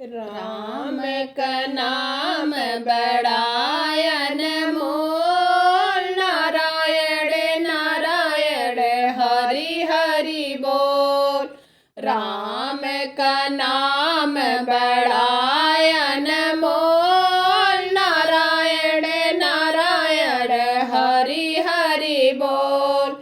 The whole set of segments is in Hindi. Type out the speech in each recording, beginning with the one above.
राम का नाम बड़ायन मोल, नारायण नारायण हरि हरि बोल। राम का नाम बड़ायन मोल, नारायण नारायण हरि हरि बोल।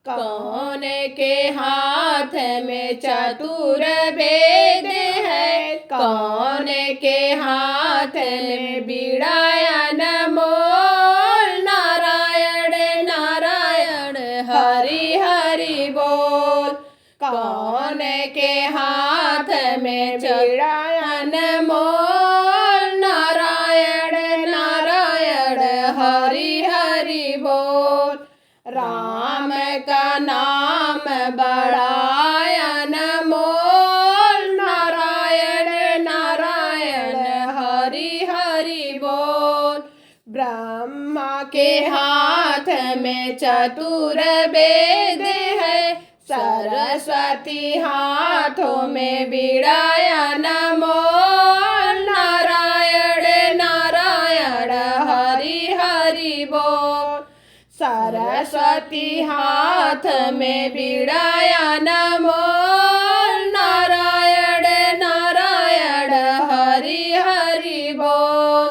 कौन के हाथ में चतुर वेद है, कौन के हाथ में बीड़ायन मोल, नारायण नारायण हरि हरि बोल। कौन के हाथ में बीड़ायन मोल, नारायण नारायण हरि हरि बोल। राम का नाम बड़ायन मोल, नारायण नारायण हरि हरि बोल। ब्रह्मा के हाथ में चतुर वेद है, सरस्वती हाथों में बीड़ायन मोल, नारायण नारायण हरि हरि बोल। सरस्वती हाथ में बीड़ायन मोल, नारायण नारायण हरि हरि बोल।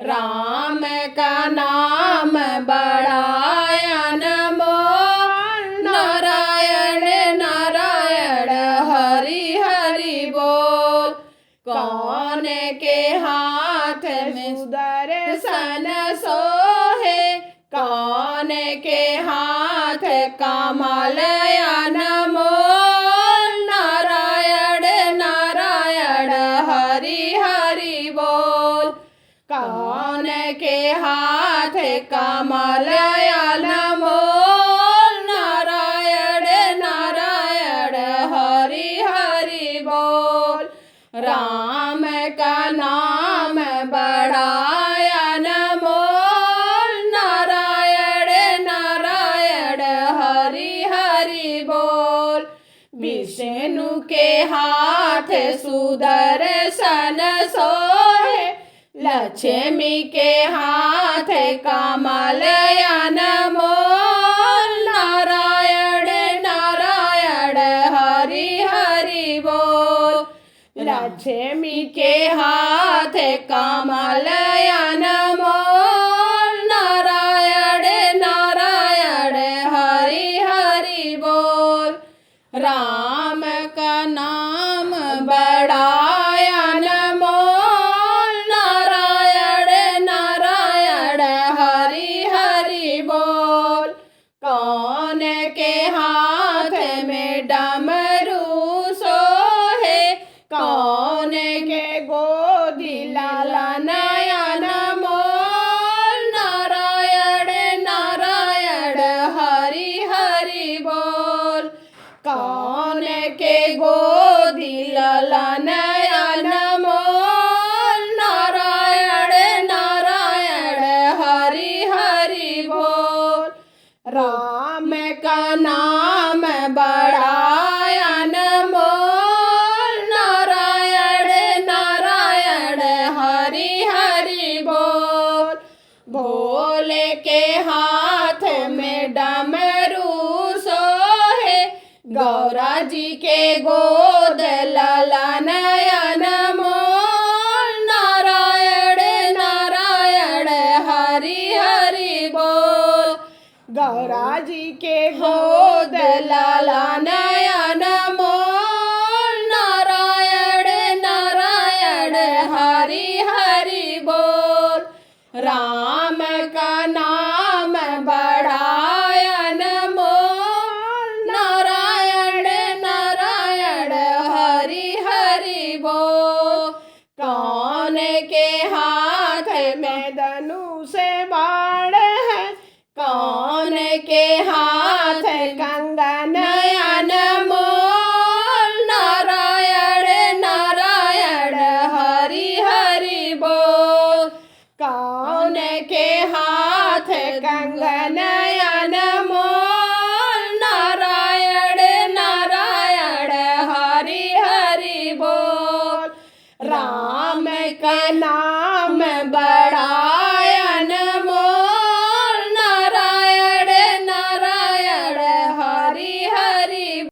राम का नाम बड़ायन मोल, नारायण नारायण हरि हरि बोल। कौन के हाथ में सुदर्शन सोहे, कौन के हाथ कमलयन मोल, नारायण नारायण हरि हरि बोल। कौन के हाथ कमलयन मोल, नारायण नारायण हरि हरि बोल। राम का नाम बड़ायन मोल, नारायण नारायण हरि हरि बोल। विष्णु के हाथ सुदर्शन सोहे, लक्ष्मी के हाथ कमलयन मोल, नारायण नारायण हरि हरि बोल। लक्ष्मी के हाथ कमलयन मोल, नारायण नारायण हरि हरि बोल। राम का नाम बड़ायन मोल, नारायण नारायण हरि हरि बोल। कौन के हाथ में डमरू सोहे, कौन के गोदी लालनयन मोल, नारायण नारायण हरि हरि बोल। कौन के गोदी लालनयन मोल, नारायण नारायण हरि हरि बोल। राम का नाम बड़ायन मोल, नारायण नारायण हरि हरि बोल। भोले के हाथ में डमरू सोहे, गौरा जी के गोद ललनयन मोल, नारायण नारायण हरि हरि बोल। गौरा जी के गोद ललनयन मोल, नारायण नारायण हरि हरि बोल। राम का नाम बड़ायन मोल, नारायण नारायण हरि हरि बोल। कौन के हाथ में धनुष बाण है, कौन के हाथ कंगनयन मोल, नारायण नारायण हरि हरि बोल। कौन के हाथ कंगनयन मोल, नारायण नारायण हरि हरि बोल। राम नाम बड़ा